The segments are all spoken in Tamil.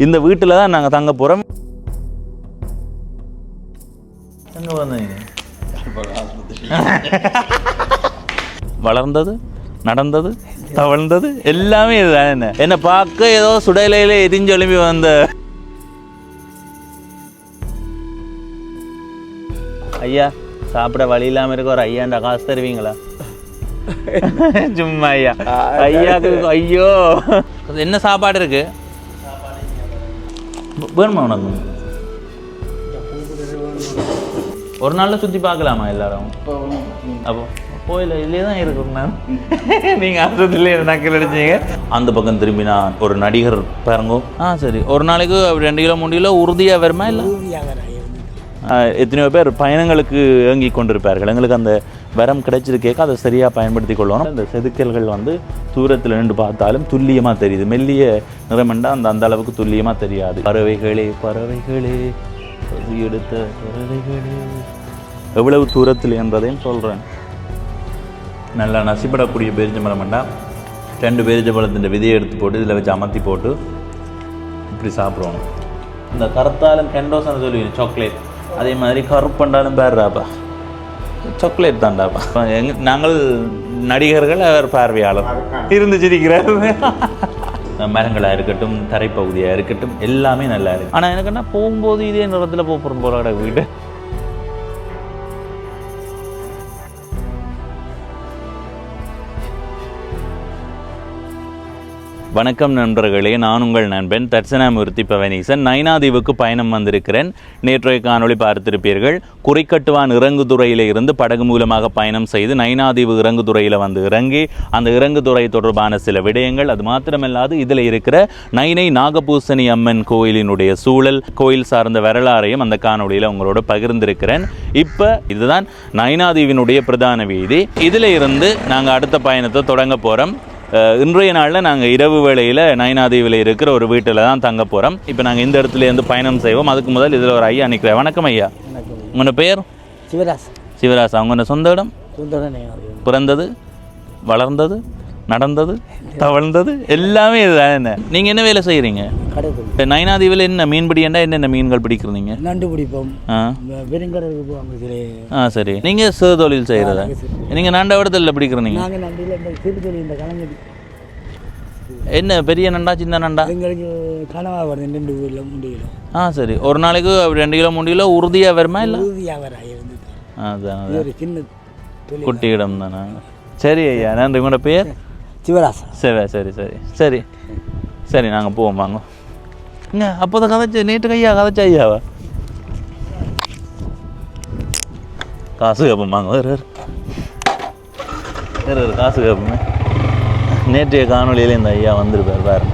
இந்த வீட்டில் தான் நாங்கள் தங்க போகிறோம். எங்கே வந்தீங்க? வளர்ந்தது, நடந்தது, தவழ்ந்தது எல்லாமே இதுதான். என்ன பார்க்க ஏதோ சுடலையில எரிஞ்சு எழுப்பி வந்த ஐயா, சாப்பிட வழி இல்லாமல் இருக்க ஒரு ஐயாண்ட காசு தருவீங்களா? சும்மா ஐயா, ஐயாக்கு ஐயோ. என்ன சாப்பாடு இருக்கு வேணுமா உனக்கு? ஒரு நாளில் சுற்றி பார்க்கலாமா எல்லாரும்? அப்போ போயில இல்லையே தான் இருக்கும் மேம். நீங்கள் அர்த்தத்துலேயே நக்கல் அடிச்சிங்க. அந்த பக்கம் திரும்பினா ஒரு நடிகர் பாருங்கோ. சரி, ஒரு நாளைக்கு 2 கிலோ 3 கிலோ உறுதியாக வருமா? இல்லை எத்தனையோ பேர் பயணங்களுக்கு ஏங்கி கொண்டிருப்பார்கள். எங்களுக்கு அந்த வரம் கிடைச்சிருக்கேக்க அதை சரியாக பயன்படுத்தி கொள்ளணும். இந்த செதுக்கல்கள் தூரத்தில் நின்று பார்த்தாலும் துல்லியமாக தெரியுது. மெல்லிய நிறமெண்டா அந்த அளவுக்கு துல்லியமாக தெரியாது. பறவைகளே பறவைகளே எடுத்த பறவைகளே எவ்வளவு தூரத்தில் என்றதையும் சொல்கிறேன். நல்லா நசிப்படக்கூடிய பேரிச்சம்பழம்ண்டா 2 பேரிச்சம்பழத்தின் விதையை எடுத்து போட்டு இதில் வச்சு அமர்த்தி போட்டு இப்படி சாப்பிடுவோம். இந்த கருத்தாலும் கெண்டோஸ்ன்னு சொல்லுவீங்க, சாக்லேட். அதே மாதிரி கருப்பண்டாலும் பேர்றாப்பா, சாக்லேட் தாண்டாப்பா. நாங்கள் நடிகர்கள், அவர் பார்வையாளர் இருந்து சிரிக்கிறார். மரங்களாக இருக்கட்டும், தரைப்பகுதியாக இருக்கட்டும், எல்லாமே நல்லா இருக்கு. ஆனால் எனக்கு என்ன போகும்போது இதே நிறத்தில் போகிறோம் போல வீடு. வணக்கம் நண்பர்களே, நான் உங்கள் நண்பன் தட்சணாமூர்த்தி பவனீசன். நைனாதீவுக்கு பயணம் வந்திருக்கிறேன். நேற்றைய காணொளி பார்த்திருப்பீர்கள். குறிக்கட்டுவான் இறங்குதுறையில் இருந்து படகு மூலமாக பயணம் செய்து நைனாதீவு இறங்குதுறையில் இறங்கி அந்த இறங்குதுறை தொடர்பான சில விடயங்கள், அது மாத்திரமல்லாது இதில் இருக்கிற நைனை நாகபூசணி அம்மன் கோயிலினுடைய சூழல், கோயில் சார்ந்த வரலாறையும் அந்த காணொளியில் உங்களோட பகிர்ந்திருக்கிறேன். இப்போ இதுதான் நைனாதீவினுடைய பிரதான வீதி. இதில் இருந்து நாங்கள் அடுத்த பயணத்தை தொடங்க போகிறோம். இன்றைய நாளில் நாங்கள் இரவு வேளையில் நைனாதீவில் இருக்கிற ஒரு வீட்டில் தான் தங்க போகிறோம். இப்போ நாங்கள் இந்த இடத்துலேருந்து பயணம் செய்வோம். அதுக்கு முதல் இதில் ஒரு ஐயா நிற்கிறேன். வணக்கம் ஐயா. உங்களோட பேர்? சிவராஸ். சிவராஸ். அவங்களோட சொந்த இடம்? பிறந்தது, வளர்ந்தது, நடந்தது, தவழ்ந்தது எல்லாமே இதுதான். என்ன நீங்கள் என்ன வேலை செய்கிறீங்க? நைனாதீவில் என்ன மீன்பிடி என்றா என்னென்ன மீன்கள் பிடிக்கிறீங்க? நண்டு பிடிப்போம். சரி, நீங்கள் சிறு தொழில் செய்கிறதா? நீங்கள் நண்ட இடத்துல பிடிக்கிறீங்க? என்ன பெரிய நண்டா சின்ன நண்டா? சரி, ஒரு நாளைக்கு 2 கிலோ 3 கிலோ உறுதியாக வருமா? இல்லை அதான் குட்டி இடம் தானே. சரி ஐயா, நன்றி. உங்களோட பேர்? சிவராசா. சரி சரி சரி சரி சரி, நாங்கள் போவோம் வாங்க. அப்போ தான் கதைச்சு நேற்று கையா கதைச்ச ஐயாவா? காசு கேட்போம் வாங்க. வேறு காசு கேட்போமே. நேற்றைய காணொலியில் இந்த ஐயா வந்திருப்பார் பாரு.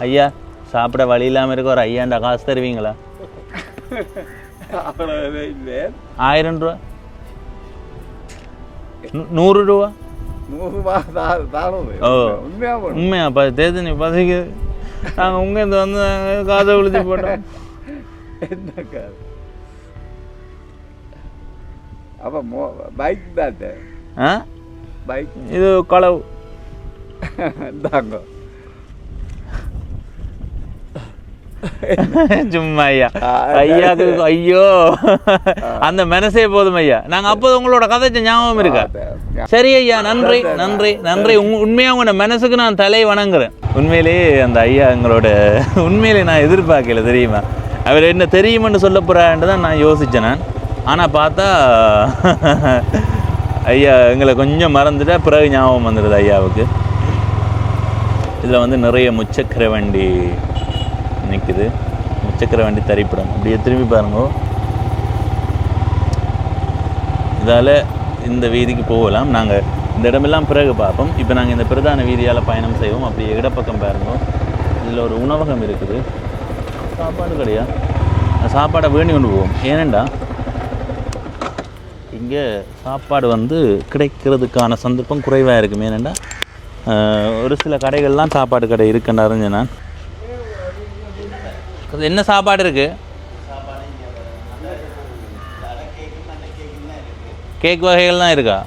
ஐயா, சாப்பிட வழி இல்லாமல் இருக்க ஒரு ஐயாண்டா காசு தருவீங்களா? 1000 ரூபா, 100 ரூபா. உண்மையா தேதி பசிக்கு நாங்கள் உங்க வந்து காதை விழுத்தி போட்டோம். இது களவு தாங்க. சும்மா ஐயா, ஐயாக்கு ஐயோ அந்த மனசே போதும் ஐயா. நாங்க அப்போது உங்களோட கதைச்ச ஞாபகம் இருக்கா? சரி ஐயா, நன்றி நன்றி நன்றி. உண்மையா உங்களோட மனசுக்கு நான் தலை வணங்குறேன். உண்மையிலேயே அந்த ஐயா எங்களோட உண்மையிலே நான் எதிர்பார்க்கல தெரியுமா. அவர் என்ன தெரியுமென்னு சொல்ல போறான்னு தான் நான் யோசிச்சேன் நான். ஆனா பார்த்தா ஐயா எங்களை கொஞ்சம் மறந்துட்டா பிறகு ஞாபகம் வந்துடுது ஐயாவுக்கு. இதில் நிறைய முச்சக்கர வண்டி நிற்குது. முச்சக்கர வண்டி தரிப்பிடம். அப்படியே திரும்பி பாருங்க. இதால் இந்த வீதிக்கு போகலாம். நாங்கள் இந்த இடமெல்லாம் பிறகு பார்ப்போம். இப்போ நாங்கள் இந்த பிரதான வீதியால் பயணம் செய்வோம். அப்படியே இடப்பக்கம் பாருங்க. இதில் ஒரு உணவகம் இருக்குது. சாப்பாடு கிடையா, சாப்பாடை வேண்டி கொண்டு போவோம். ஏனெண்டா இங்கே சாப்பாடு கிடைக்கிறதுக்கான சந்தர்ப்பம் குறைவாக இருக்கும். ஏனெண்டா ஒரு சில கடைகள்லாம் சாப்பாடு கடை இருக்குன்னு அறிஞ்சேன் நான். என்ன சாப்பாடு இருக்கு? கேக் வகைகள்லாம் இருக்கா?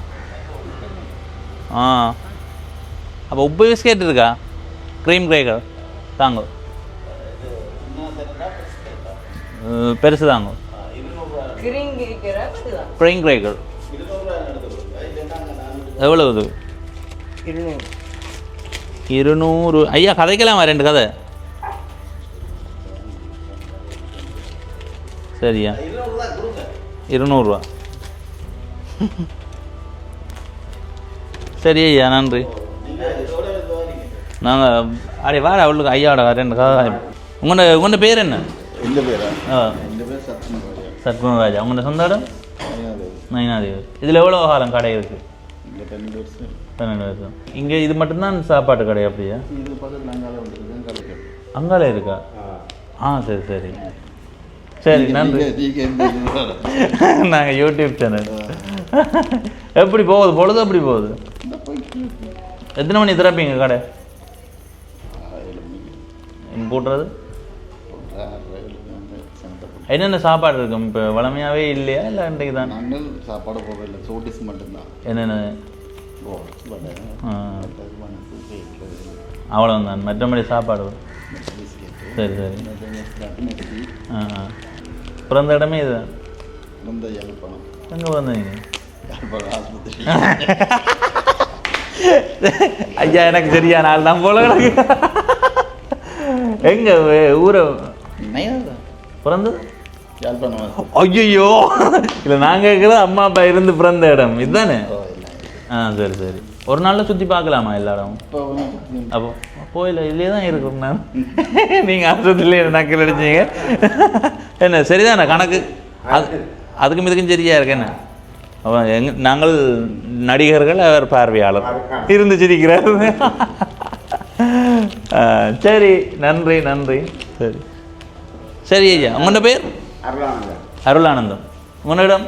அப்போ உப்பு பிஸ்கெட் இருக்கா? க்ரீம் கேக்கு தாங்க பெருசு தாங்க ஸ்ப்ரிங் கிரேக்கர் எவ்வளவு 200 ஐயா கதைக்கலாமா 2 கதை சரியா 200 ரூபா சரி ஐயா நன்றி நாங்கள் அடே வாட அவளுக்கு ஐயாவோட 2 கதை உங்களோட பேர் என்ன சத்குணராஜா உங்களோட சொந்த இடம் நயினாதேவி இதில் எவ்வளோ காலம் கடை இருக்குது 12 வருஷம் இங்கே இது மட்டும்தான் சாப்பாட்டு கடை அப்படியா அங்காலே இருக்கா சரி சரி சரி நன்றி நாங்கள் யூடியூப் சேனல் எப்படி போகுது பொழுது எப்படி போகுது எத்தனை மணி திறப்பீங்க கடை போட்டுறது என்னென்ன சாப்பாடு இருக்கும் இப்போ வளமையாகவே இல்லையா இல்லை இன்றைக்கு தான் சாப்பாடு போகல சோடிஸ் மட்டும்தான் என்னென்ன அவ்வளோதான் மற்றபடி சாப்பாடு சரி சரி பிறந்த இடமே இது எங்கே வந்தீங்க ஐயா எனக்கு சரியா நாள் தான் போல எங்க ஊரை பிறந்தது ஐயோ இல்லை நாங்கள் கேட்குறது அம்மா அப்பா இருந்து பிறந்த இடம் இதுதானே சரி சரி ஒரு நாளில் சுற்றி பார்க்கலாமா எல்லா இடமும் அப்போ போயில இல்லையே தான் இருக்கும் நான் நீங்கள் ஆசிரத்திலே நக்கல் அடிச்சிங்க என்ன சரிதானே கணக்கு அதுக்கும் இதுக்கும் சரியா இருக்கு என்ன நாங்கள் நடிகர்கள் அவர் பார்வையாளர் இருந்து சிரிக்கிறார் சரி நன்றி நன்றி சரி சரி ஐயா உங்களோட பேர் அருளானந்தம் உங்களிடம்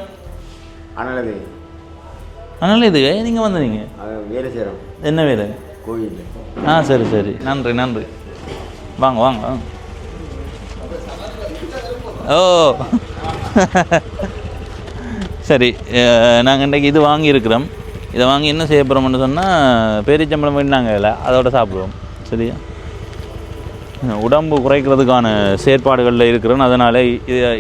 அதனால இது நீங்கள் வந்தீங்க வேலை செய்கிறோம் என்ன வேலை கோயில் சரி சரி நன்றி நன்றி வாங்க வாங்க ஓ சரி நாங்கள் இன்றைக்கி இது வாங்கியிருக்கிறோம் இதை வாங்கி என்ன செய்ய போகிறோம்னு சொன்னால் பேரிச்சம்பளம் வேணாங்க அதோட சாப்பிடுவோம் சரியா உடம்பு குறைக்கிறதுக்கான செயற்பாடுகளில் இருக்கிறோம் அதனால்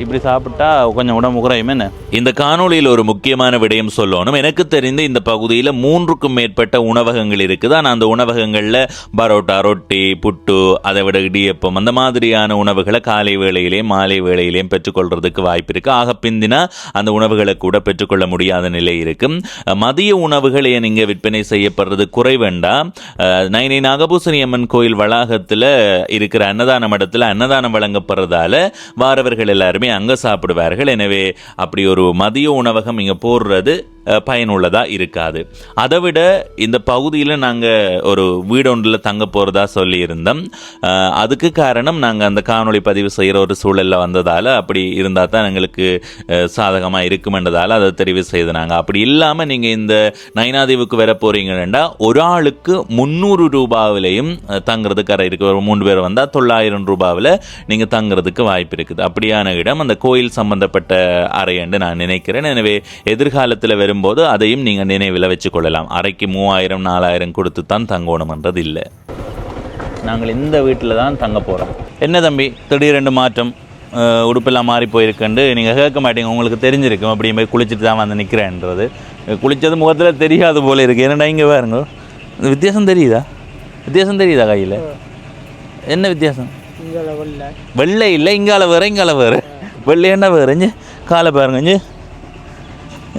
இப்படி சாப்பிட்டா கொஞ்சம் உடம்பு குறையும் என்ன. இந்த காணொலியில் ஒரு முக்கியமான விடயம் சொல்லணும். எனக்கு தெரிந்து இந்த பகுதியில் 3க்கும் மேற்பட்ட உணவகங்கள் இருக்குது. ஆனால் அந்த உணவகங்களில் பரோட்டா, ரொட்டி, புட்டு, அதை விட இடியப்பம் அந்த மாதிரியான உணவுகளை காலை வேளையிலேயும் மாலை வேளையிலேயும் பெற்றுக்கொள்றதுக்கு வாய்ப்பு இருக்குது. ஆக பிந்தினா அந்த உணவுகளை கூட பெற்றுக்கொள்ள முடியாத நிலை இருக்கும். மதிய உணவுகள் ஏன் இங்கே விற்பனை செய்யப்படுறது குறைவேண்டாம். நைனை நாகபூசணி அம்மன் கோயில் வளாகத்தில் இருக்கிற அன்னதான மடத்தில் அன்னதானம் வழங்கப்படுறதால வாரவர்கள் எல்லாருமே அங்கே சாப்பிடுவார்கள். எனவே அப்படி ஒரு மதிய உணவகம் இங்கே போடுறது பயனுள்ளதாக இருக்காது. அதை விட இந்த பகுதியில் நாங்கள் ஒரு வீடு ஒன்றில் தங்க போகிறதா சொல்லியிருந்தோம். அதுக்கு காரணம் நாங்கள் அந்த காணொளி பதிவு செய்கிற ஒரு சூழலில் வந்ததால் அப்படி இருந்தால் தான் எங்களுக்கு சாதகமாக இருக்குமென்றதால் அதை தெரிவு செய்தாங்க. அப்படி இல்லாமல் நீங்கள் இந்த நயினாதீவுக்கு வர போகிறீங்கன்னா ஒரு ஆளுக்கு 300 ரூபாவிலையும் தங்குறதுக்கு அறை இருக்குது. ஒரு 3 பேர் வந்தால் 900 ரூபாவில் நீங்கள் தங்குறதுக்கு வாய்ப்பு இருக்குது. அப்படியான இடம் அந்த கோயில் சம்பந்தப்பட்ட அறை என்று நான் நினைக்கிறேன். எனவே எதிர்காலத்தில் வரும் போது அதையும் நீங்கள் நினைவில் வச்சுக்கொள்ளலாம். அறைக்கு 3000 4000 கொடுத்து தான் தங்கணும்ன்றது இல்லை. நாங்கள் இந்த வீட்டில் தான் தங்க போகிறோம். என்ன தம்பி திடீரென்று மாற்றம், உடுப்பெல்லாம் மாறி போயிருக்குண்டு நீங்கள் கேட்க மாட்டீங்க. உங்களுக்கு தெரிஞ்சிருக்கும் அப்படி மாதிரி குளிச்சுட்டு தான் வந்து நிற்கிறேன்றது. குளித்தது முகத்தில் தெரியாது போல இருக்குது. என்னடா இங்கே பாருங்க, வித்தியாசம் தெரியுதா? வித்தியாசம் தெரியுதா கையில்? என்ன வித்தியாசம்? வெள்ளை இல்லை, இங்கால வேறு இங்கால வேறு. வெள்ளையன்னா வேறு. இஞ்சி காலை பாருங்க, இஞ்சி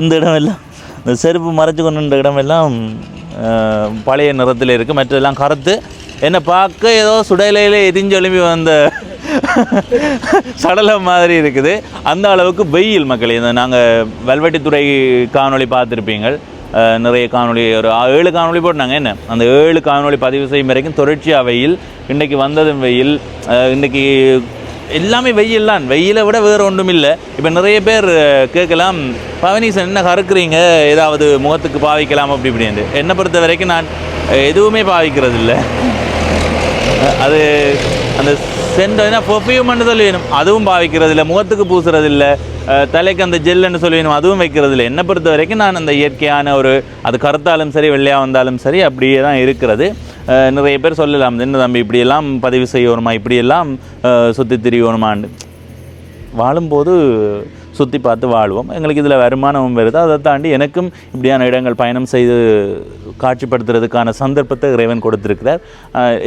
இந்த இடமெல்லாம் இந்த செருப்பு மறைச்சு கொண்டு இடமெல்லாம் பழைய நிறத்தில் இருக்குது. மற்றெல்லாம் கருத்து. என்னை பார்க்க ஏதோ சுடலையில் எரிஞ்சு எழுப்பி வந்த சடலம் மாதிரி இருக்குது. அந்த அளவுக்கு வெயில் மக்களே. நாங்கள் வல்வெட்டித்துறை காணொளி பார்த்துருப்பீங்க. நிறைய காணொலி, ஒரு 7 காணொலி போட்டாங்க. என்ன அந்த 7 காணொலி பதிவு செய்யும் வரைக்கும் தொடர்ச்சியாக வெயில். இன்றைக்கி வந்ததும் வெயில். இன்றைக்கி எல்லாமே வெயில் தான். வெயிலை விட வேறு ஒன்றும் இல்லை. இப்போ நிறைய பேர் கேட்கலாம், பவனீசன் என்ன கறக்குறீங்க, ஏதாவது முகத்துக்கு பாவிக்கலாம் அப்படி இப்படின்னு. என்னை பொறுத்த வரைக்கும் நான் எதுவுமே பாவிக்கிறது இல்லை. அது அந்த சென்ட் பெர்ஃப்யூம்னு சொல்லி வேணும், அதுவும் பாவிக்கிறது இல்லை. முகத்துக்கு பூசுறது இல்லை. தலைக்கு அந்த ஜெல்லுன்னு சொல்லி வேணும், அதுவும் வைக்கிறது இல்லை. என்னை பொறுத்த வரைக்கும் நான் அந்த இயற்கையான ஒரு, அது கருத்தாலும் சரி வெள்ளையாக வந்தாலும் சரி அப்படியே தான் இருக்கிறது. நிறைய பேர் சொல்லலாம், என்ன தம்பி இப்படியெல்லாம் பதிவு செய்யணுமா, இப்படியெல்லாம் சுற்றி திரியணுமான்னு. வாழும்போது சுற்றி பார்த்து வாழ்வோம். எங்களுக்கு இதில் வருமானமும் வருது. அதை தாண்டி எனக்கும் இப்படியான இடங்கள் பயணம் செய்து காட்சிப்படுத்துறதுக்கான சந்தர்ப்பத்தை இறைவன் கொடுத்திருக்கிறார்.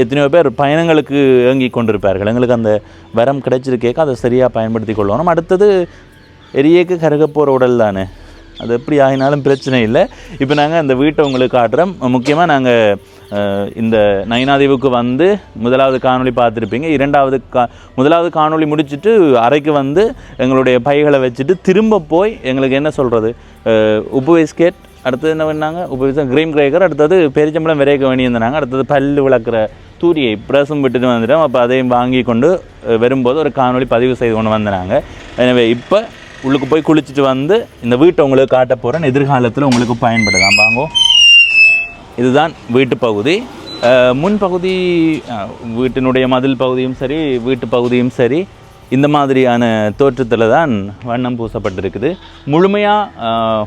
எத்தனையோ பேர் பயணங்களுக்கு ஏங்கி கொண்டிருப்பார்கள். எங்களுக்கு அந்த வரம் கிடைச்சிருக்கேக்க அதை சரியாக பயன்படுத்தி கொள்ளணும். அடுத்தது எரியேக்கு கருக போகிற உடல் தானே, அது எப்படி ஆகினாலும் பிரச்சனை இல்லை. இப்போ நாங்கள் அந்த வீட்டை உங்களுக்கு காட்டுறோம். முக்கியமாக நாங்கள் இந்த நயினாதீவுக்கு வந்து முதலாவது காணொளி பார்த்துருப்பீங்க. முதலாவது காணொளி முடிச்சுட்டு அறைக்கு வந்து எங்களுடைய பைகளை வச்சுட்டு திரும்ப போய் எங்களுக்கு என்ன சொல்கிறது, உப்பு பிஸ்கெட், அடுத்தது என்ன பண்ணாங்க, உப்பு பிஸ்கெட், கிரீம் கிரேக்கர், அடுத்தது பெரிச்சம்பளம் விரைக்க வேண்டியிருந்தாங்க, அடுத்தது பல்லு விளக்குற தூரியை பிரசம் விட்டுட்டு வந்துட்டோம். அப்போ அதையும் வாங்கி கொண்டு வரும்போது ஒரு காணொளி பதிவு செய்து கொண்டு வந்தாங்க. எனவே இப்போ உள்ளுக்கு போய் குளிச்சுட்டு வந்து இந்த வீட்டை உங்களுக்கு காட்ட போகிறேன். எதிர்காலத்தில் உங்களுக்கு பயன்படுதான். வாங்கோ, இதுதான் வீட்டு பகுதி. முன்பகுதி வீட்டினுடைய மதில் பகுதியும் சரி, வீட்டு பகுதியும் சரி, இந்த மாதிரியான தோற்றத்தில் தான் வண்ணம் பூசப்பட்டிருக்குது. முழுமையாக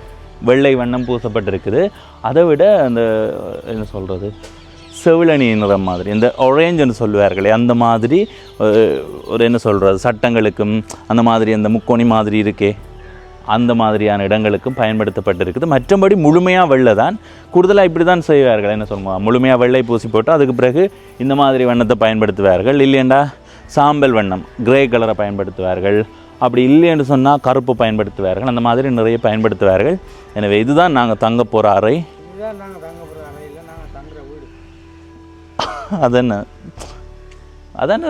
வெள்ளை வண்ணம் பூசப்பட்டிருக்குது. அதை விட அந்த என்ன சொல்கிறது, செவிழனி நிறம் மாதிரி, இந்த ஒரேஞ்சுன்னு சொல்லுவார்களே அந்த மாதிரி ஒரு என்ன சொல்கிறது, சட்டங்களுக்கும் அந்த மாதிரி அந்த முக்கோணி மாதிரி இருக்கே அந்த மாதிரியான இடங்களுக்கும் பயன்படுத்தப்பட்டிருக்குது. மற்றபடி முழுமையாக வெள்ளை தான். கூடுதலாக இப்படி தான் செய்வார்கள். என்ன சொல்லுவாங்க, முழுமையாக வெள்ளை பூசி போட்டு அதுக்கு பிறகு இந்த மாதிரி வண்ணத்தை பயன்படுத்துவார்கள். இல்லையண்டா சாம்பல் வண்ணம், கிரே கலரை பயன்படுத்துவார்கள். அப்படி இல்லைன்னு சொன்னால் கருப்பு பயன்படுத்துவார்கள். அந்த மாதிரி நிறைய பயன்படுத்துவார்கள். எனவே இதுதான் நாங்கள் தங்க போகிற அறை. அதானே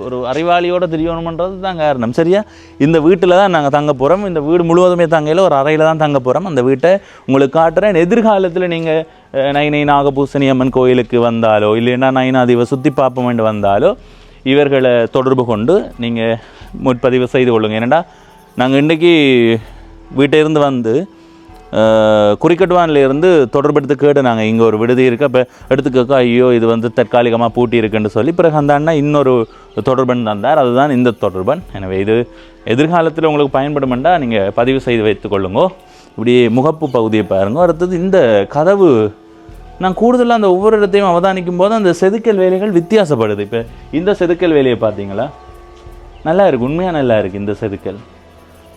ஒரு அறிவாளியோடு தெரியணுமன்றது தான் காரணம். சரியா, இந்த வீட்டில் தான் நாங்கள் தங்க போகிறோம். இந்த வீடு முழுவதுமே தங்கையில் ஒரு அறையில் தான் தங்க போகிறோம். அந்த வீட்டை உங்களுக்கு காட்டுறேன். எதிர்காலத்தில் நீங்கள் நைனை நாகபூசணி அம்மன் கோயிலுக்கு வந்தாலோ இல்லைன்னா நயினாதீவை சுற்றி பார்ப்போம் என்று வந்தாலோ இவர்களை தொடர்பு கொண்டு நீங்கள் முன்பதிவு செய்து கொள்ளுங்கள். ஏன்னாடா நாங்கள் இன்றைக்கி வீட்டை இருந்து வந்து குறிக்கட்டுவான்லேருந்து தொடர்பெடுத்து கேட்டு நாங்கள் இங்கே ஒரு விடுதி இருக்குது, அப்போ எடுத்துக்க, ஐயோ இது வந்து தற்காலிகமாக பூட்டி இருக்குன்னு சொல்லி பிறகு அந்த அண்ணா இன்னொரு தொடர்பன் தந்தார். அதுதான் இந்த தொடர்பன். எனவே இது எதிர்காலத்தில் உங்களுக்கு பயன்படுமெண்டா நீங்கள் பதிவு செய்து வைத்துக்கொள்ளுங்க. இப்படி முகப்பு பகுதியை பாருங்க. அடுத்தது இந்த கதவு, நான் கூடுதலாக அந்த ஒவ்வொரு இடத்தையும் அவதானிக்கும் போது அந்த செதுக்கல் வேலைகள் வித்தியாசப்படுது. இப்போ இந்த செதுக்கல் வேலையை பார்த்தீங்களா, நல்லா இருக்குது, உண்மையாக நல்லா இருக்குது இந்த செதுக்கல்.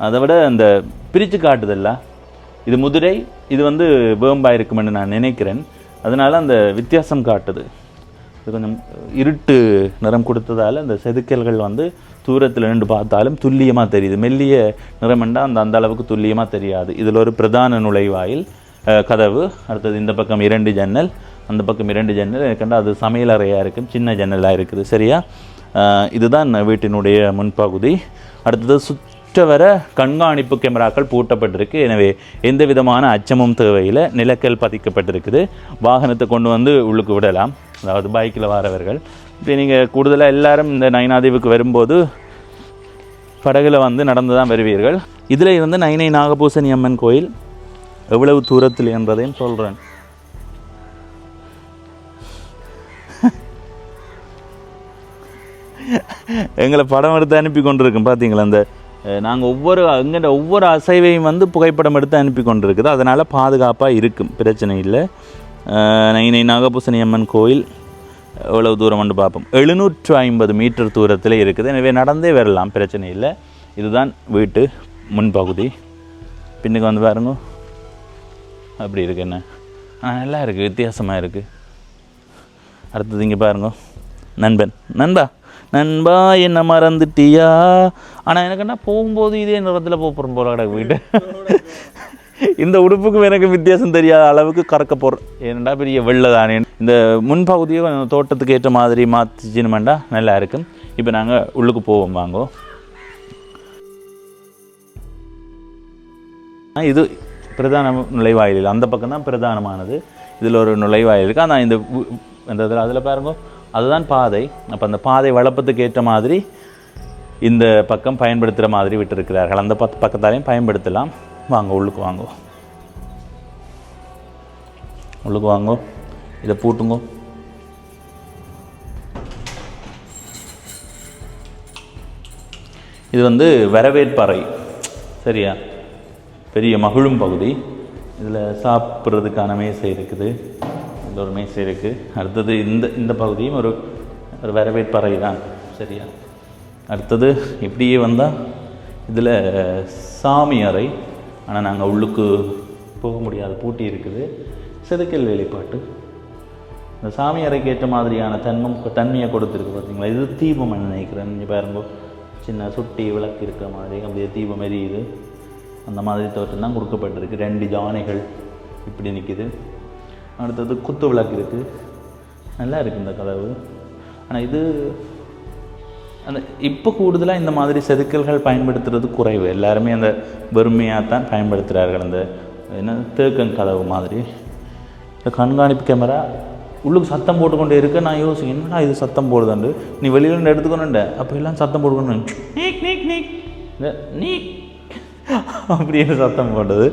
அதை விட அந்த பிரித்து காட்டுதல்ல, இது முதிரை, இது வந்து வேம்பாக இருக்குமென்னு நான் நினைக்கிறேன். அதனால் அந்த வித்தியாசம் காட்டுது. இது கொஞ்சம் இருட்டு நிறம் கொடுத்ததால் அந்த செதுக்கல்கள் வந்து தூரத்தில் நின்று பார்த்தாலும் துல்லியமாக தெரியுது. மெல்லிய நிறமெண்டா அந்த அளவுக்கு துல்லியமாக தெரியாது. இதில் ஒரு பிரதான நுழைவாயில் கதவு, அடுத்தது இந்த பக்கம் 2 ஜன்னல், அந்த பக்கம் 2 ஜன்னல். எனக்கண்டா அது சமையல் அறையாக இருக்கும், சின்ன ஜன்னலாக இருக்குது. சரியா, இதுதான் வீட்டினுடைய முன்பகுதி. அடுத்தது வர கண்காணிப்பு கேமராக்கள் பூட்டப்பட்டிருக்கு. எனவே எந்த விதமான அச்சமும் தேவையில் நிலக்கல் பதிக்கப்பட்டிருக்குது. வாகனத்தை கொண்டு வந்து உள்ளுக்கு விடலாம், அதாவது பைக்கில் வரவர்கள். இப்போ நீங்கள் கூடுதலாக எல்லாரும் இந்த நயினாதீவுக்கு வரும்போது படகுல வந்து நடந்து தான் வருவீர்கள். இதில் இருந்து நயினை நாகபூசணி அம்மன் கோயில் எவ்வளவு தூரத்தில் என்பதையும் சொல்கிறேன். எங்களை படம் எடுத்து அனுப்பி கொண்டிருக்கோம் பார்த்தீங்களா. அந்த நாங்கள் ஒவ்வொரு அசைவையும் வந்து புகைப்படம் எடுத்து அனுப்பி கொண்டிருக்குது. அதனால் பாதுகாப்பாக இருக்கும், பிரச்சனை இல்லை. நயினை நாகபூசணி அம்மன் கோயில் எவ்வளவு தூரம் வந்து பார்ப்போம். 750 மீட்டர் தூரத்தில் இருக்குது. எனவே நடந்தே வரலாம், பிரச்சனை இல்லை. இதுதான் வீட்டு முன்பகுதி. பின்னுக்கு வந்து பாருங்க, அப்படி இருக்கு. என்ன நல்லா இருக்குது, வித்தியாசமாக இருக்குது. அடுத்தது இங்கே பாருங்க, நண்பா என்ன மறந்துட்டியா. ஆனால் எனக்கு என்ன போகும்போது இதே நிறத்தில் போகிறோம் போல கிடக்கு வீட்டு. இந்த உடுப்புக்கும் எனக்கு வித்தியாசம் தெரியாத அளவுக்கு கறக்க போகிறோம். ஏனண்டா பெரிய வெள்ளை தானே. இந்த முன்பகுதியை தோட்டத்துக்கு ஏற்ற மாதிரி மாற்றிச்சினுமெண்டா நல்லா இருக்கும். இப்போ நாங்கள் உள்ளுக்கு போவோம், வாங்கோ. இது பிரதான நுழைவாயில், அந்த பக்கம் தான் பிரதானமானது. இதில் ஒரு நுழைவாயில் இருக்குது. ஆனால் இந்த இதில் அதில் பாருங்க, அதுதான் பாதை. அப்போ அந்த பாதை வளப்பத்துக்கு ஏற்ற மாதிரி இந்த பக்கம் பயன்படுத்துகிற மாதிரி விட்டுருக்கிறார்கள். அந்த பக்கத்தாலையும் பயன்படுத்தலாம். வாங்க, உள்ளுக்கு வாங்கோ. இதை பூட்டுங்கோ. இது வந்து வரவேற்பறை. சரியா, பெரிய மகிழும் பகுதி. இதில் சாப்பிட்றதுக்கான மேசை இருக்குது. இந்த ஒரு மேசை இருக்குது. அடுத்தது இந்த பகுதியும் ஒரு வரவேற்பறை தான். சரியா? அடுத்தது இப்படியே வந்தால் இதில் சாமி அறை. ஆனால் நாங்கள் உள்ளுக்கு போக முடியாது, பூட்டி இருக்குது. செதுக்கல் வேலைப்பாட்டு. இந்த சாமி அறைக்கு ஏற்ற மாதிரியான தன்மையை கொடுத்துருக்கு பார்த்தீங்களா. இது தீபம் நினைக்கிறேன். இங்கே பாருங்க, சின்ன சுட்டி விளக்கு இருக்கிற மாதிரி அப்படியே தீபம் எரியுது. அந்த மாதிரி தோற்றம் தான் கொடுக்கப்பட்டிருக்கு. 2 யானைகள் இப்படி நிற்கிது. அடுத்தது குத்து விளக்கு இருக்குது. நல்லா இருக்குது இந்த கதவு. ஆனால் இது அந்த இப்போ கூடுதலாக இந்த மாதிரி செதுக்கல்கள் பயன்படுத்துறது குறைவு. எல்லாருமே அந்த வெறுமையாக தான் பயன்படுத்துகிறார்கள். அந்த என்ன தேக்கன் கதவு மாதிரி. இந்த கண்காணிப்பு கேமரா உள்ளுக்கு சத்தம் போட்டுக்கொண்டே இருக்க. நான் யோசிக்க, என்னடா இது சத்தம் போடுதாண்டு, நீ வெளியிலேருந்து எடுத்துக்கணுண்ட, அப்போ எல்லாம் சத்தம் போட்டுக்கணும், நீக் நீக் நீக் நீக் அப்படின்னு சத்தம் போட்டது.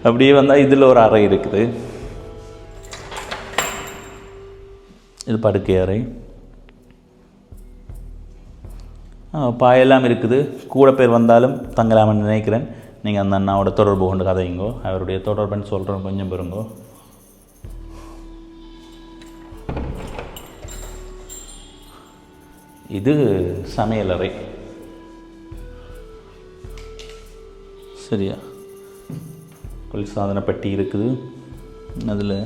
அப்படியே வந்தால் இதில் ஒரு அறை இருக்குது. இது படுக்கை அறை. பாயெல்லாம் இருக்குது. கூட பேர் வந்தாலும் தங்கலாம்னு நினைக்கிறேன். நீங்கள் அந்த அண்ணாவோட தொடர்பு கொண்டு கதைங்கோ. அவருடைய தொடர்புன்னு சொல்கிறேன், கொஞ்சம் பெறுங்கோ. இது சமையலறை. சரியா? குளிர்சாதன பெட்டி இருக்குது. அதில்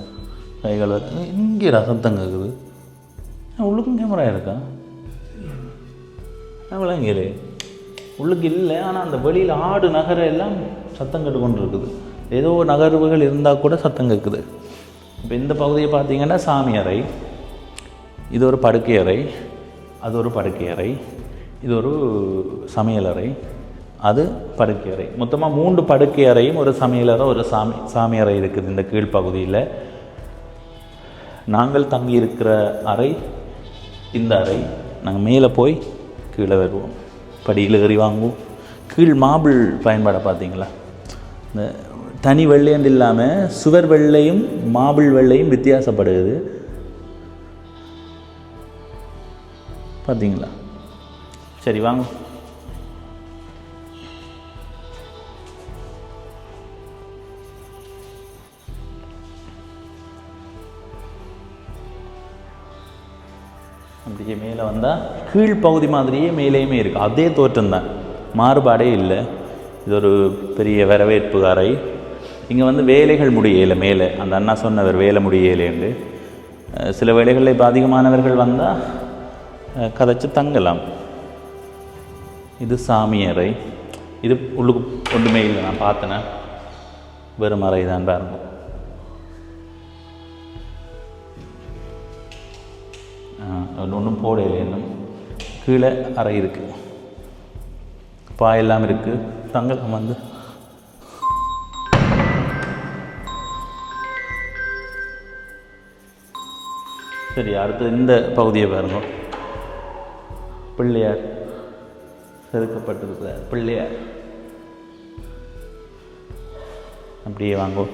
கைகள் இங்கே ரசத்தங்க இருக்குது. உள்ளுக்கும் கேமரா இருக்கா? விளங்கிடு உள்ளுக்கு இல்லை. ஆனால் அந்த வெளியில் ஆடு நகர எல்லாம் சத்தம் கேட்டுக்கொண்டு இருக்குது. ஏதோ நகர்வுகள் இருந்தால் கூட சத்தம் கேட்குது. இப்போ இந்த பகுதியை பார்த்தீங்கன்னா சாமி அறை. இது ஒரு படுக்கை அறை, அது ஒரு படுக்கை அறை, இது ஒரு சமையலறை, அது படுக்கை அறை. மொத்தமாக 3 படுக்கை அறையும் ஒரு சமையலறை, ஒரு சாமி அறை இருக்குது இந்த கீழ்ப்பகுதியில். நாங்கள் தங்கியிருக்கிற அறை இந்த அறை. நாங்கள் மேலே போய் கீழே வருவோம், படியில் ஏறி வாங்குவோம். கீழ் மாபிள் பயன்பாடை பார்த்தீங்களா? இந்த தனி வெள்ளையண்டு இல்லாமல் சுவர் வெள்ளையும் மாபிள் வெள்ளையும் வித்தியாசப்படுது பார்த்தீங்களா? சரி வாங்க. அப்படியே மேலே வந்தால் கீழ்ப்பகுதி மாதிரியே மேலேயுமே இருக்குது. அதே தோற்றம் தான், மாறுபாடே இல்லை. இது ஒரு பெரிய வரவேற்பு அறை. இங்கே வந்து வேலைகள் முடியலை. மேலே அந்த அண்ணா சொன்னவர் வேலை முடியலைன்னு. சில வேலைகளில் இப்போ அதிகமானவர்கள் வந்தால் கதைச்சு தங்கலாம். இது சாமி அறை. இது உள்ளுக்கு ஒன்றுமே இல்லை, நான் பார்த்தேனே, வெறும் அறை தான் பாருங்க. ஒன்றும் போடலை இன்னும். கீழே அறை இருக்குது, பாயெல்லாம் இருக்குது, தங்கலாம் வந்து. சரி, அடுத்து இந்த பகுதியை பாருங்க. பிள்ளையார் செதுக்கப்பட்டிருக்கிறார். பிள்ளையார் அப்படியே வாங்கும்.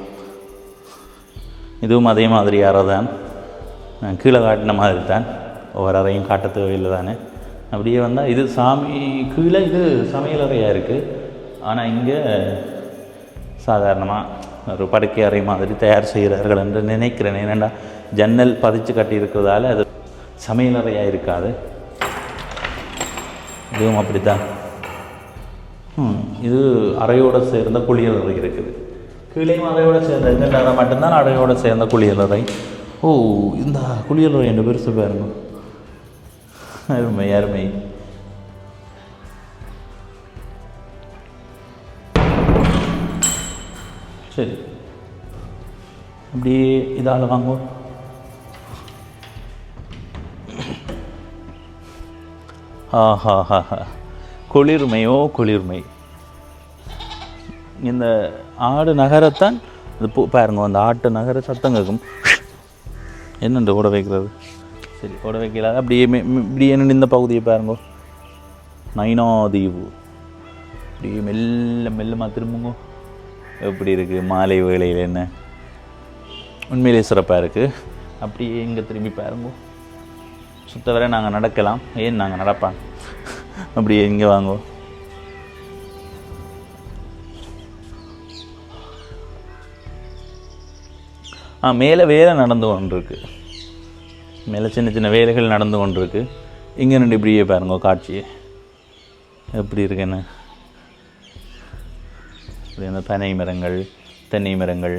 இதுவும் அதே மாதிரி யாரோ தான் கீழே காட்டின மாதிரி தான். ஒவ்வொரு அறையும் காட்ட தேவையில்லை தானே. அப்படியே வந்தால் இது சாமி கீழே, இது சமையலறையாக இருக்குது. ஆனால் இங்கே சாதாரணமாக ஒரு படுக்கை அறை மாதிரி தயார் செய்கிறார்கள் என்று நினைக்கிறேன். ஏனெண்டா ஜன்னல் பதிச்சு கட்டியிருக்கிறதால அது சமையலறையாக இருக்காது. இதுவும் அப்படித்தான். இது அறையோடு சேர்ந்த குளியலறை இருக்குது. கீழேயும் அறையோடு சேர்ந்த இந்த அறை மட்டும்தான் அறையோடு சேர்ந்த குளியலறை. ஓ, இந்த குளியலறை என்று பெருசு பாருங்க. அருமை அருமை. சரி, அப்படியே இதால் வாங்குவோம். ஆஹா, குளிர்மையோ குளிர்மை. இந்த ஆடு நகரத்தான் அது பாருங்க. அந்த ஆட்டு நகர சத்தம் கேட்கும். என்னென்று ஓட வைக்கிறது? சரி, ஓட வைக்கல. அப்படியே இப்படி என்ன இந்த பகுதியை பாருங்க. நைனாதீவு. அப்படியே மெல்ல மெல்லமாக திரும்புங்க. எப்படி இருக்குது மாலை வேளையில்? என்ன உண்மையிலே சிறப்பாக இருக்குது. அப்படியே இங்கே திரும்பி பாருங்க. சுத்த வரை நாங்கள் நடக்கலாம். ஏன் நாங்கள் நடப்பாங்க. அப்படியே இங்கே வாங்குவோம். மேலே வேலை நடந்து கொண்டிருக்கு, மேலே சின்ன சின்ன வேலைகள் நடந்து கொண்டிருக்கு. இங்கே ரெண்டு இப்படியே பாருங்க காட்சியை எப்படி இருக்குன்னு. இப்படி அந்த பனை மரங்கள், தென்னை மரங்கள்,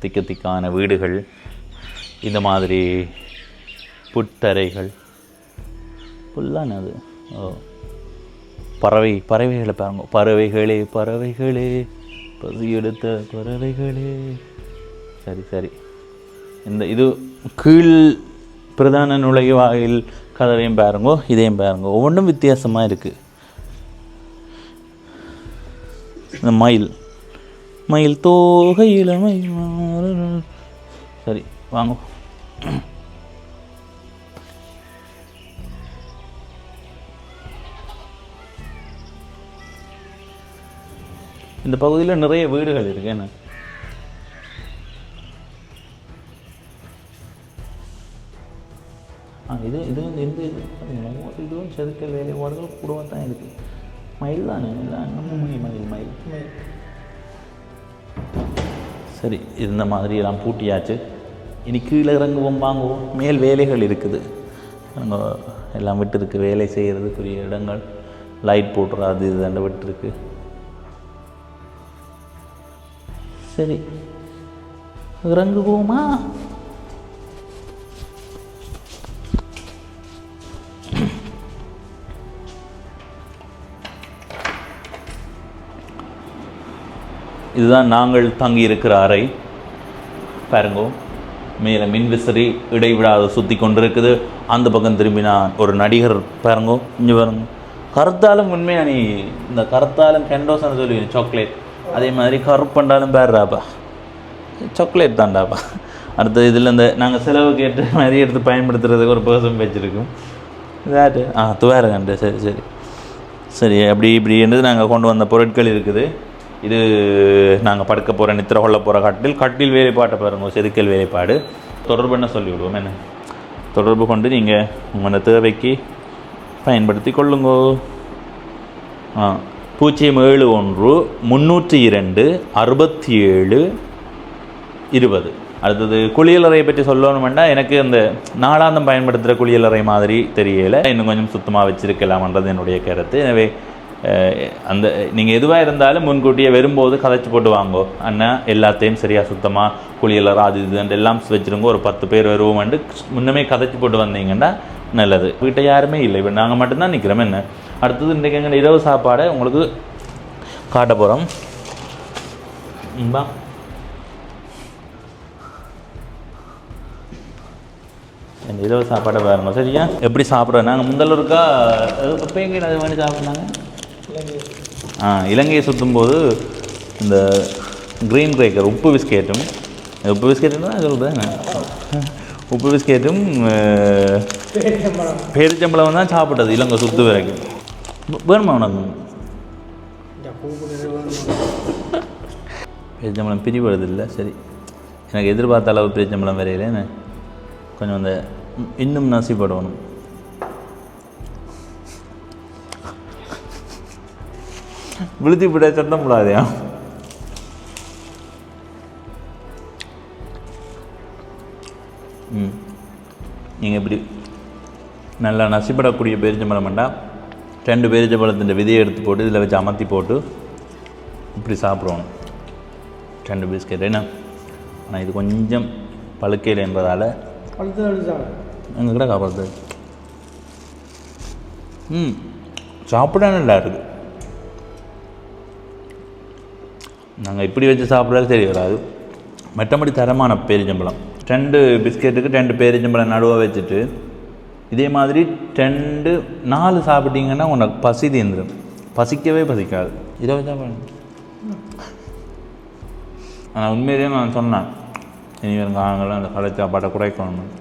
திக்கு திக்கான வீடுகள், இந்த மாதிரி புட்டறைகள் ஃபுல்லான அது. ஓ, பறவைகளை பாருங்க. பறவைகளே பறவைகளே பசி எடுத்த பறவைகளே. சரி சரி, இது கீழ் பிரதான நுழைவாயில் கதவையும் பாருங்கோ, இதையும் பாருங்க, ஒவ்வொன்றும் வித்தியாசமாக இருக்குது. இந்த மயில் தோகையில் மயில். சரி வாங்க. இந்த பகுதியில் நிறைய வீடுகள் இருக்கு. என்ன இதுவும் செதுக்கல் வேலைப்பாடுகள் கூடவா தான் இருக்குது. மயில் தானே, மயில். சரி, இந்த மாதிரி எல்லாம் பூட்டியாச்சு. இனி கீழே இறங்குவோம், வாங்குவோம். மேல் வேலைகள் இருக்குது, நம்ம எல்லாம் விட்டுருக்கு. வேலை செய்கிறதுக்குரிய இடங்கள், லைட் போட்டுறது, அது இதுதாண்ட விட்டுருக்கு. சரி, இறங்குவோமா? இதுதான் நாங்கள் தங்கி இருக்கிற அறை. பாருங்கோ, மேலே மின்விசிறி இடைவிடாத சுற்றி கொண்டிருக்குது. அந்த பக்கம் திரும்பினா ஒரு நடிகர் பாருங்கோ, இங்கே பாருங்க. கருத்தாலும் உண்மையாக நீ இந்த கருத்தாலும் கெண்டோஸ்ன்னு சொல்லுவீங்க, சாக்லேட். அதே மாதிரி கருப்பண்டாலும் பேர்றாப்பா, சாக்லேட் தான்டாப்பா. அடுத்த இதில் இந்த நாங்கள் செலவுக்கு ஏற்ற மாதிரி எடுத்து பயன்படுத்துறதுக்கு ஒரு பர்சன் வச்சுருக்கோம். இதாட்டு துவாருங்கண்டு. சரி சரி சரி, அப்படி இப்படி என்றது நாங்கள் கொண்டு வந்த பொருட்கள் இருக்குது. இது நாங்கள் படுக்க போகிற நித்திர கொள்ள போகிற கட்டில் வேலைப்பாட்டை பாருங்க, செதுக்கல் வேலைப்பாடு. தொடர்பு என்ன சொல்லிவிடுவோம், என்ன தொடர்பு கொண்டு நீங்கள் உங்களோட தேவைக்கு பயன்படுத்தி கொள்ளுங்கோ. 071 302 67 20. அடுத்தது குளியலறையை பற்றி சொல்லணுமெண்டா, எனக்கு அந்த நாளாந்தம் பயன்படுத்துகிற குளியலறை மாதிரி தெரியலை, இன்னும் கொஞ்சம் சுத்தமாக வச்சுருக்கலாம்ன்றது என்னுடைய கருத்து. எனவே அந்த நீங்கள் எதுவாக இருந்தாலும் முன்கூட்டியே வரும்போது கதைச்சி போட்டு வாங்கோ. அண்ணா எல்லாத்தையும் சரியாக சுத்தமாக குளியலறை அது இதுன்ட்டு எல்லாம் வச்சுருங்க. ஒரு 10 பேர் வருவோம்ட்டு முன்னமே கதைச்சி போட்டு வந்தீங்கன்னா நல்லது. வீட்டை யாருமே இல்லை, இப்போ நாங்கள் மட்டும்தான் நிற்கிறோம். என்ன அடுத்தது இன்றைக்கு எங்கள் இரவு சாப்பாடை உங்களுக்கு காட்ட போகிறோம். இந்த இரவு சாப்பாடை பாருங்க. சரியா எப்படி சாப்பிட்றோம் நாங்கள் முதல்ல இருக்கா எப்போ எங்கே அது மாதிரி சாப்பிட்றாங்க. இலங்கையை சுற்றும்போது இந்த க்ரீன் கிரேக்கர் உப்பு பிஸ்கெட்டும் தான் சொல்கிறேன். உப்பு பிஸ்கெட்டும் பேரிச்சம்பளம் தான் சாப்பிட்டது இலங்கை சுற்று வரைக்கும். வேணுமா உனக்கு? பேரிச்சம்பளம் பிரிவடுது இல்லை. சரி, எனக்கு எதிர்பார்த்த அளவு பேரிச்சம்பளம் வரையில கொஞ்சம் அந்த இன்னும் நசிப்படணும். விழுத்தி விட சொன்ன முடியாதையா? நீங்கள் இப்படி நல்லா நசிப்படக்கூடிய பேரிச்சம்பழம் வேண்டாம். 2 பேரிச்சம்பழத்தின் விதையை எடுத்து போட்டு இதில் வச்சு அமர்த்தி போட்டு இப்படி சாப்பிடுவோம். 2 பிஸ்கெட் என்ன. ஆனால் இது கொஞ்சம் பழுக்கையில் என்பதால் எங்கள் கூட காப்பாற்று. சாப்பிட நல்லா இருக்குது. நாங்கள் இப்படி வச்சு சாப்பிட்றது சரி வராது. மற்றபடி தரமான பேரிச்சம்பழம். 2 பிஸ்கெட்டுக்கு 2 பேரிச்சம்பழம் நடுவாக வச்சுட்டு இதே மாதிரி 4 சாப்பிட்டீங்கன்னா உனக்கு பசி தீர்ந்துடும். பசிக்கவே பசிக்காது. இதை வச்சா ஆனால் உண்மையிலேயே நான் சொன்னேன், இனி வேறு காலங்களில் அந்த கடை சாப்பாட்டை குறைக்கணும்.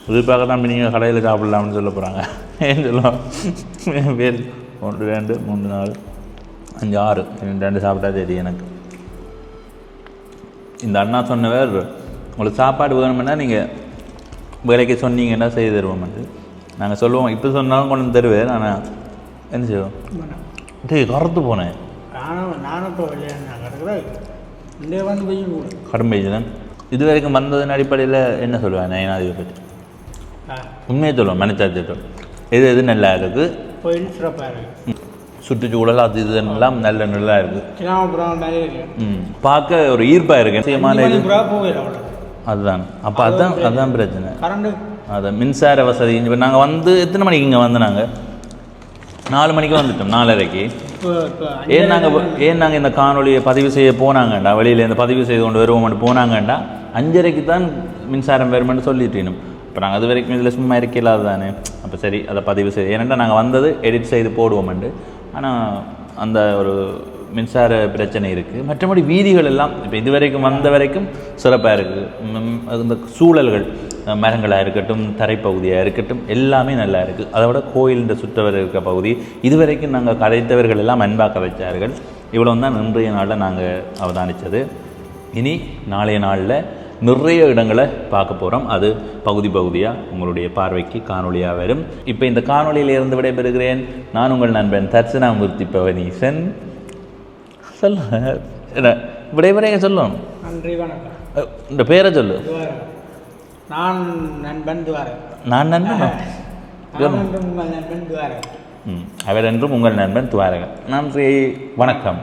புதுப்பாக தான் நீங்கள் கடையில் சாப்பிடலாம்னு சொல்ல போகிறாங்க. ஏன்னு சொல்லுவோம் பேர் 1 2 3 4 5 6 2 சாப்பிட்டா தெரியும் எனக்கு. இந்த அண்ணா சொன்னவர் உங்களுக்கு சாப்பாடு வேணுமென்னா நீங்கள் வேலைக்கு சொன்னீங்கன்னா செய்து தருவோம்ட்டு நாங்கள் சொல்லுவோம். இப்போ சொன்னாலும் கொண்டு தருவேன். ஆனால் என்ன செய்வோம், டேய் கறந்து போனேன் நானும் இப்போ விளையாடினா கிடக்குறேன் இந்த வந்து வெயில் கூட கடும் வெயில் தான். இது வரைக்கும் வந்ததன் அடிப்படையில் என்ன சொல்லுவேன் நயனாதியை பற்றி? உண்மையை சொல்லுவேன், மனச்சாட்சியம். எது நல்லா இருக்குது, கோயில் சிறப்பாக இருக்குது, சுற்றுச்சூழல் அது இதெல்லாம் நல்லா இருக்குது, கிராமப்புறம் நிறைய இருக்குது, பார்க்க ஒரு ஈர்ப்பாக இருக்கு. நிச்சயமான இது போயிடும். அதுதான். அப்போ அதுதான் பிரச்சனை. கரண்டு அதான் மின்சார வசதி. இப்போ நாங்கள் வந்து எத்தனை மணிக்கு இங்கே வந்து நாங்கள் 4 மணிக்கு வந்துட்டோம், 4:30க்கு. ஏன் நாங்கள் இந்த காணொலியை பதிவு செய்ய போனாங்கண்டா, வெளியில் இந்த பதிவு செய்து கொண்டு வருவோம்னு போனாங்கண்டா 5:30க்கு தான் மின்சாரம் வருமென்னு சொல்லிட்டேனும். இப்போ நாங்கள் அது வரைக்கும் இதில் சும்மா இருக்கலாது தானே. அப்போ சரி அதை பதிவு செய்து, ஏன்னா நாங்கள் வந்தது எடிட் செய்து போடுவோம்ண்டு. ஆனால் அந்த ஒரு மின்சார பிரச்சனை இருக்குது. மற்றபடி வீதிகள் எல்லாம் இப்போ இது வரைக்கும் வந்த வரைக்கும் சிறப்பாக இருக்குது. அந்த சூழல்கள், மரங்களாக இருக்கட்டும், தரைப்பகுதியாக இருக்கட்டும், எல்லாமே நல்லா இருக்குது. அதை விட கோயிலிൻ്റെ சுற்றவர் இருக்க பகுதி இதுவரைக்கும் நாங்கள் கதைத்தவர்கள் எல்லாம் அன்பாக கதைச்சார்கள். இவ்வளோ தான் இன்றைய நாளில் நாங்கள் அவதானித்தது. இனி நாளைய நாளில் நிறைய இடங்களை பார்க்க போகிறோம். அது பகுதியாக உங்களுடைய பார்வைக்கு காணொலியாக வரும். இப்போ இந்த காணொலியிலிருந்து விடைபெறுகிறேன். நான் உங்கள் நண்பன் தர்சனாமூர்த்தி பவனீசன். சொல்ல விடைபெறைய சொல்லணும். நன்றி, வணக்கம். இந்த பேரை சொல்லு. நான் நண்பன் துவாரகன். நான் நண்பன் உங்கள் நண்பன் துவாரகன். அவர் என்றும் உங்கள் நண்பன் துவாரகன். நன்றி, வணக்கம்.